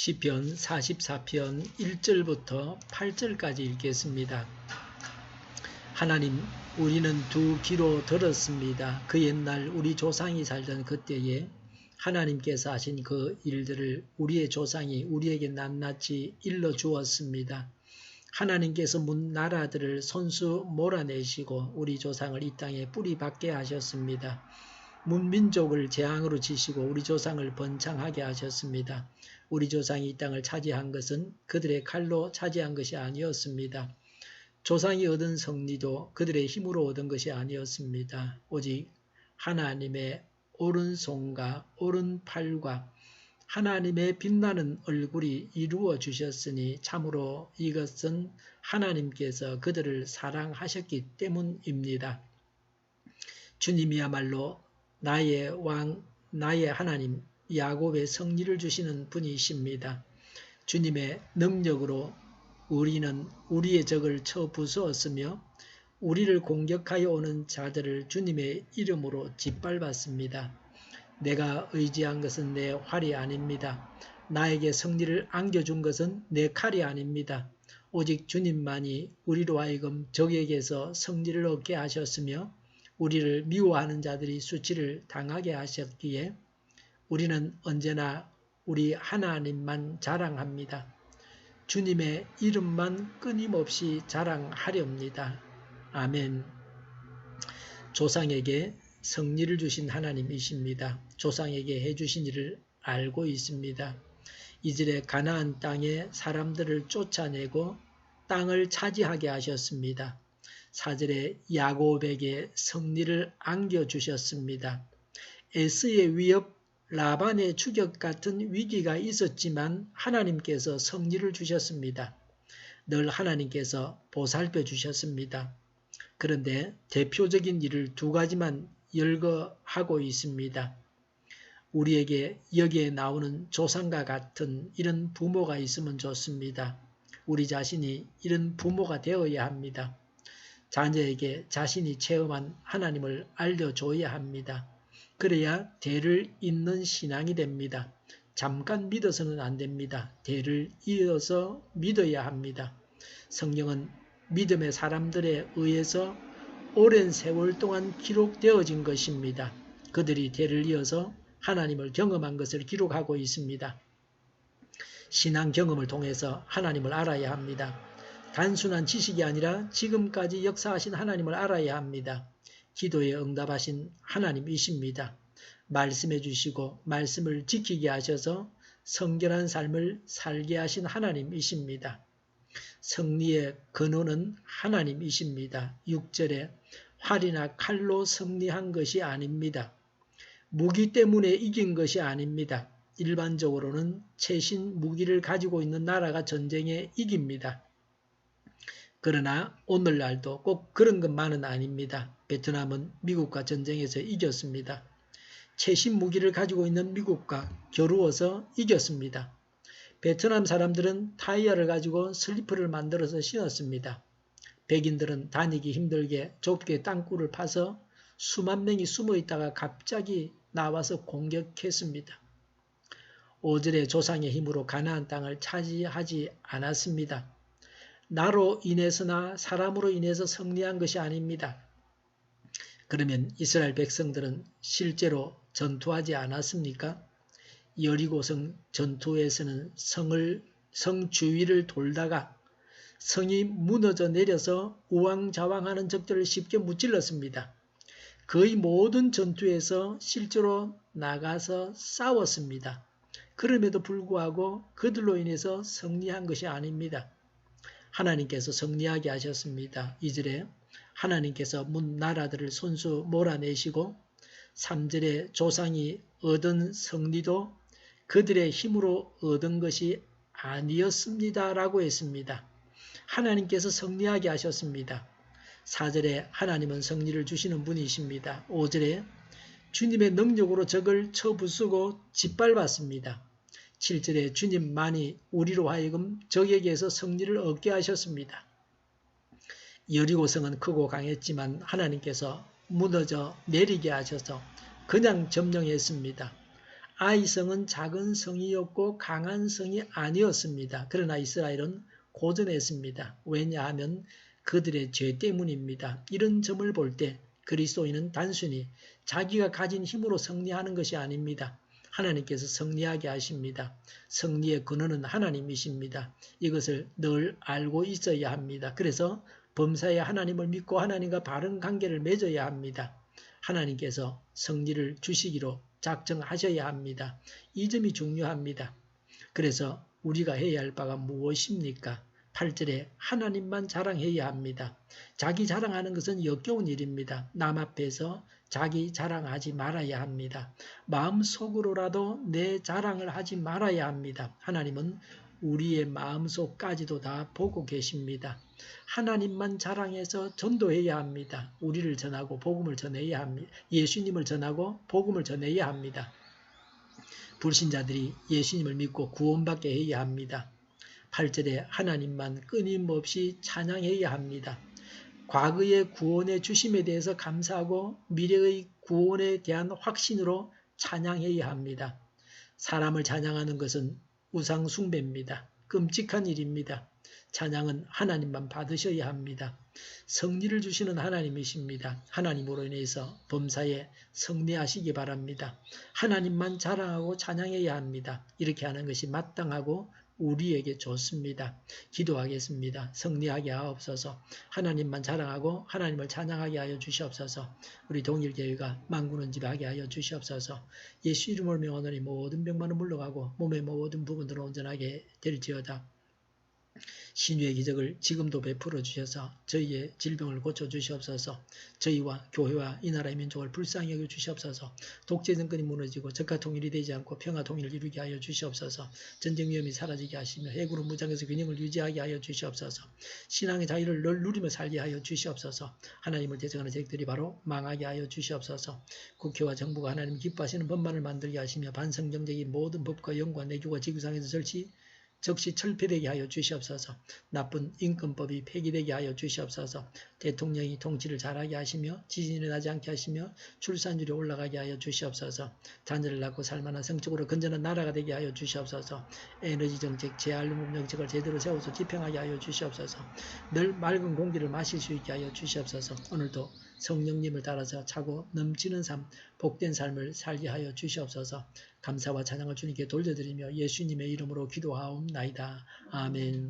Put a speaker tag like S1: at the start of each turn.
S1: 시편 44편 1절부터 8절까지 읽겠습니다. 하나님, 우리는 두 귀로 들었습니다. 그 옛날 우리 조상이 살던 그때에 하나님께서 하신 그 일들을 우리의 조상이 우리에게 낱낱이 일러주었습니다. 하나님께서 문 나라들을 손수 몰아내시고 우리 조상을 이 땅에 뿌리 박게 하셨습니다. 문민족을 재앙으로 치시고 우리 조상을 번창하게 하셨습니다. 우리 조상이 이 땅을 차지한 것은 그들의 칼로 차지한 것이 아니었습니다. 조상이 얻은 승리도 그들의 힘으로 얻은 것이 아니었습니다. 오직 하나님의 오른손과 오른팔과 하나님의 빛나는 얼굴이 이루어 주셨으니 참으로 이것은 하나님께서 그들을 사랑하셨기 때문입니다. 주님이야말로 나의 왕, 나의 하나님, 야곱의 승리를 주시는 분이십니다. 주님의 능력으로 우리는 우리의 적을 쳐 부수었으며 우리를 공격하여 오는 자들을 주님의 이름으로 짓밟았습니다. 내가 의지한 것은 내 활이 아닙니다. 나에게 승리를 안겨준 것은 내 칼이 아닙니다. 오직 주님만이 우리로 하여금 적에게서 승리를 얻게 하셨으며 우리를 미워하는 자들이 수치를 당하게 하셨기에 우리는 언제나 우리 하나님만 자랑합니다. 주님의 이름만 끊임없이 자랑하렵니다. 아멘. 조상에게 승리를 주신 하나님이십니다. 조상에게 해주신 일을 알고 있습니다. 이들의 가나안 땅에 사람들을 쫓아내고 땅을 차지하게 하셨습니다. 4절에 야곱에게 승리를 안겨주셨습니다. 에스의 위협, 라반의 추격 같은 위기가 있었지만 하나님께서 승리를 주셨습니다. 늘 하나님께서 보살펴 주셨습니다. 그런데 대표적인 일을 두 가지만 열거하고 있습니다. 우리에게 여기에 나오는 조상과 같은 이런 부모가 있으면 좋습니다. 우리 자신이 이런 부모가 되어야 합니다. 자녀에게 자신이 체험한 하나님을 알려줘야 합니다. 그래야 대를 잇는 신앙이 됩니다. 잠깐 믿어서는 안 됩니다. 대를 이어서 믿어야 합니다. 성경은 믿음의 사람들에 의해서 오랜 세월 동안 기록되어진 것입니다. 그들이 대를 이어서 하나님을 경험한 것을 기록하고 있습니다. 신앙 경험을 통해서 하나님을 알아야 합니다. 단순한 지식이 아니라 지금까지 역사하신 하나님을 알아야 합니다. 기도에 응답하신 하나님이십니다. 말씀해 주시고 말씀을 지키게 하셔서 성결한 삶을 살게 하신 하나님이십니다. 승리의 근원은 하나님이십니다. 6절에 활이나 칼로 승리한 것이 아닙니다. 무기 때문에 이긴 것이 아닙니다. 일반적으로는 최신 무기를 가지고 있는 나라가 전쟁에 이깁니다. 그러나 오늘날도 꼭 그런 것만은 아닙니다. 베트남은 미국과 전쟁에서 이겼습니다. 최신 무기를 가지고 있는 미국과 겨루어서 이겼습니다. 베트남 사람들은 타이어를 가지고 슬리퍼를 만들어서 신었습니다. 백인들은 다니기 힘들게 좁게 땅굴을 파서 수만 명이 숨어 있다가 갑자기 나와서 공격했습니다. 5절의 조상의 힘으로 가나안 땅을 차지하지 않았습니다. 나로 인해서나 사람으로 인해서 승리한 것이 아닙니다. 그러면 이스라엘 백성들은 실제로 전투하지 않았습니까? 여리고성 전투에서는 성 주위를 돌다가 성이 무너져 내려서 우왕좌왕하는 적들을 쉽게 무찔렀습니다. 거의 모든 전투에서 실제로 나가서 싸웠습니다. 그럼에도 불구하고 그들로 인해서 승리한 것이 아닙니다. 하나님께서 승리하게 하셨습니다. 2절에 하나님께서 문 나라들을 손수 몰아내시고 3절에 조상이 얻은 승리도 그들의 힘으로 얻은 것이 아니었습니다. 라고 했습니다. 하나님께서 승리하게 하셨습니다. 4절에 하나님은 승리를 주시는 분이십니다. 5절에 주님의 능력으로 적을 쳐부수고 짓밟았습니다. 7절에 주님만이 우리로 하여금 적에게서 승리를 얻게 하셨습니다. 여리고성은 크고 강했지만 하나님께서 무너져 내리게 하셔서 그냥 점령했습니다. 아이성은 작은 성이었고 강한 성이 아니었습니다. 그러나 이스라엘은 고전했습니다. 왜냐하면 그들의 죄 때문입니다. 이런 점을 볼 때 그리스도인은 단순히 자기가 가진 힘으로 승리하는 것이 아닙니다. 하나님께서 승리하게 하십니다. 승리의 근원은 하나님이십니다. 이것을 늘 알고 있어야 합니다. 그래서 범사에 하나님을 믿고 하나님과 바른 관계를 맺어야 합니다. 하나님께서 승리를 주시기로 작정하셔야 합니다. 이 점이 중요합니다. 그래서 우리가 해야 할 바가 무엇입니까? 8절에 하나님만 자랑해야 합니다. 자기 자랑하는 것은 역겨운 일입니다. 남 앞에서 자기 자랑하지 말아야 합니다. 마음속으로라도 내 자랑을 하지 말아야 합니다. 하나님은 우리의 마음속까지도 다 보고 계십니다. 하나님만 자랑해서 전도해야 합니다. 우리를 전하고 복음을 전해야 합니다. 예수님을 전하고 복음을 전해야 합니다. 불신자들이 예수님을 믿고 구원받게 해야 합니다. 8절에 하나님만 끊임없이 찬양해야 합니다. 과거의 구원의 주심에 대해서 감사하고 미래의 구원에 대한 확신으로 찬양해야 합니다. 사람을 찬양하는 것은 우상 숭배입니다. 끔찍한 일입니다. 찬양은 하나님만 받으셔야 합니다. 승리를 주시는 하나님이십니다. 하나님으로 인해서 범사에 승리하시기 바랍니다. 하나님만 자랑하고 찬양해야 합니다. 이렇게 하는 것이 마땅하고 우리에게 좋습니다. 기도하겠습니다. 승리하게 하옵소서. 하나님만 자랑하고 하나님을 찬양하게 하여 주시옵소서. 우리 동일교회가 만군은 지배하게 하여 주시옵소서. 예수 이름으로 명하노니 모든 병만은 물러가고 몸의 모든 부분들은 온전하게 될지어다. 신유의 기적을 지금도 베풀어 주셔서 저희의 질병을 고쳐 주시옵소서. 저희와 교회와 이 나라의 민족을 불쌍히 여겨 주시옵소서. 독재 정권이 무너지고 적화 통일이 되지 않고 평화 통일을 이루게 하여 주시옵소서. 전쟁 위험이 사라지게 하시며 해구로 무장에서 균형을 유지하게 하여 주시옵소서. 신앙의 자유를 늘 누리며 살게 하여 주시옵소서. 하나님을 대적하는 세력들이 바로 망하게 하여 주시옵소서. 국회와 정부가 하나님 기뻐하시는 법만을 만들게 하시며 반성경제의 모든 법과 영과 내교가 지구상에서 적시 철폐되게 하여 주시옵소서. 나쁜 인권법이 폐기되게 하여 주시옵소서. 대통령이 통치를 잘하게 하시며 지진이 나지 않게 하시며 출산율이 올라가게 하여 주시옵소서. 자녀를 낳고 살만한 성적으로 건전한 나라가 되게 하여 주시옵소서. 에너지 정책, 재활용 정책을 제대로 세워서 집행하게 하여 주시옵소서. 늘 맑은 공기를 마실 수 있게 하여 주시옵소서. 오늘도 성령님을 따라서 차고 넘치는 삶, 복된 삶을 살게 하여 주시옵소서. 감사와 찬양을 주님께 돌려드리며 예수님의 이름으로 기도하옵나이다. 아멘.